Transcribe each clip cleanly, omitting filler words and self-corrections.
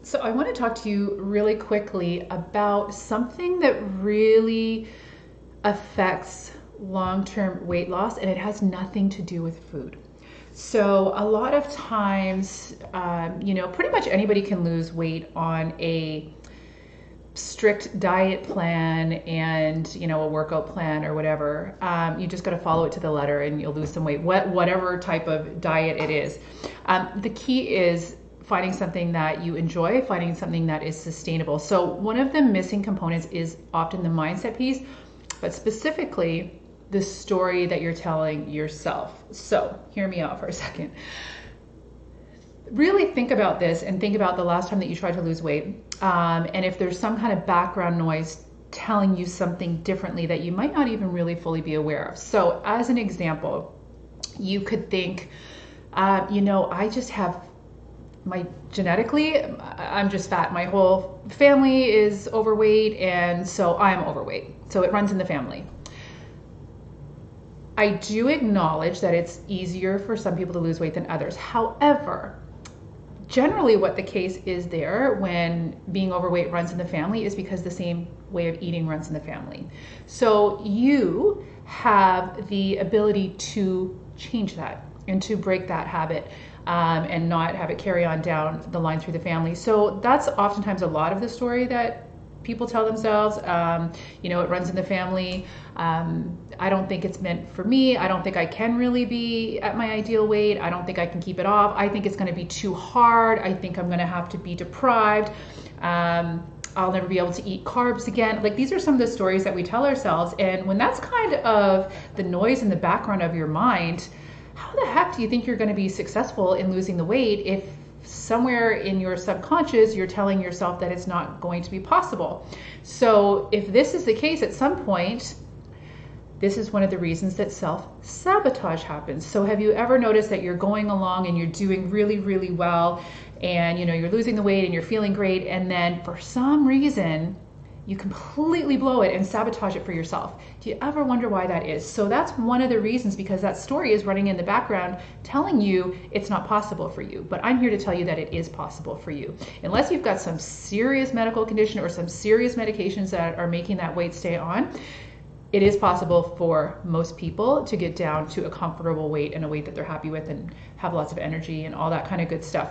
So I want to talk to you really quickly about something that really affects long-term weight loss, and it has nothing to do with food. So a lot of times, pretty much anybody can lose weight on a strict diet plan and a workout plan or whatever. You just got to follow it to the letter and you'll lose some weight, whatever type of diet it is. The key is finding something that you enjoy, finding something that is sustainable. So one of the missing components is often the mindset piece, but specifically the story that you're telling yourself. So hear me out for a second. Really think about this and think about the last time that you tried to lose weight. And if there's some kind of background noise telling you something differently that you might not even really fully be aware of. So as an example, you could think, I just have genetically, I'm just fat. My whole family is overweight, and so I'm overweight. So it runs in the family. I do acknowledge that it's easier for some people to lose weight than others. However, generally what the case is there when being overweight runs in the family is because the same way of eating runs in the family. So you have the ability to change that and to break that habit and not have it carry on down the line through the family. So that's oftentimes a lot of the story that people tell themselves. It runs in the family. I don't think it's meant for me. I don't think I can really be at my ideal weight. I don't think I can keep it off. I think it's going to be too hard. I think I'm going to have to be deprived. I'll never be able to eat carbs again. Like, these are some of the stories that we tell ourselves. And when that's kind of the noise in the background of your mind, how the heck do you think you're going to be successful in losing the weight if somewhere in your subconscious you're telling yourself that it's not going to be possible? So if this is the case, at some point, this is one of the reasons that self-sabotage happens. So have you ever noticed that you're going along and you're doing really, really well, and you're losing the weight and you're feeling great, and then for some reason you completely blow it and sabotage it for yourself? Do you ever wonder why that is? So that's one of the reasons, because that story is running in the background telling you it's not possible for you. But I'm here to tell you that it is possible for you. Unless you've got some serious medical condition or some serious medications that are making that weight stay on, it is possible for most people to get down to a comfortable weight and a weight that they're happy with and have lots of energy and all that kind of good stuff.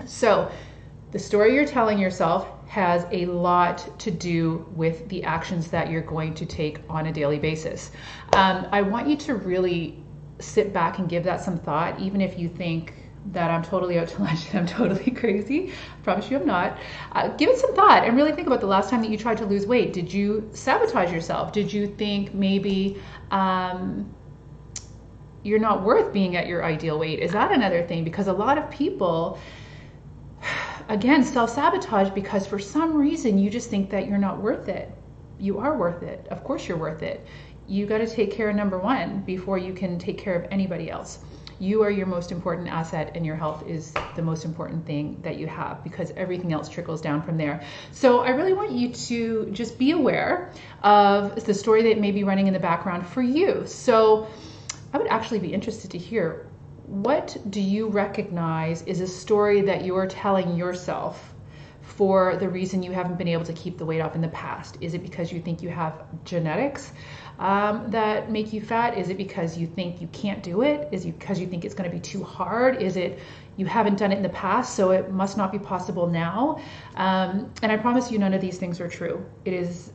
So the story you're telling yourself has a lot to do with the actions that you're going to take on a daily basis. I want you to really sit back and give that some thought, even if you think that I'm totally out to lunch and I'm totally crazy. I promise you I'm not. Give it some thought and really think about the last time that you tried to lose weight. Did you sabotage yourself? Did you think maybe you're not worth being at your ideal weight? Is that another thing? Because a lot of people, again, self-sabotage because for some reason you just think that you're not worth it. You are worth it. Of course you're worth it. You got to take care of number one before you can take care of anybody else. You are your most important asset, and your health is the most important thing that you have, because everything else trickles down from there. So I really want you to just be aware of the story that may be running in the background for you. So I would actually be interested to hear, what do you recognize is a story that you're telling yourself for the reason you haven't been able to keep the weight off in the past? Is it because you think you have genetics that make you fat? Is it because you think you can't do it? Is it because you think it's going to be too hard? Is it you haven't done it in the past, so it must not be possible now? And I promise you, none of these things are true. It is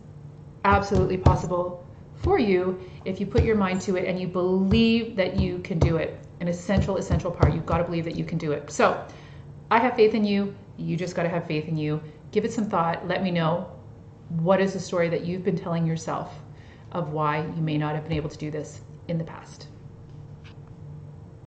absolutely possible for you if you put your mind to it and you believe that you can do it. An essential part. You've got to believe that you can do it. So I have faith in you. You just got to have faith in you. Give it some thought. Let me know, what is the story that you've been telling yourself of why you may not have been able to do this in the past.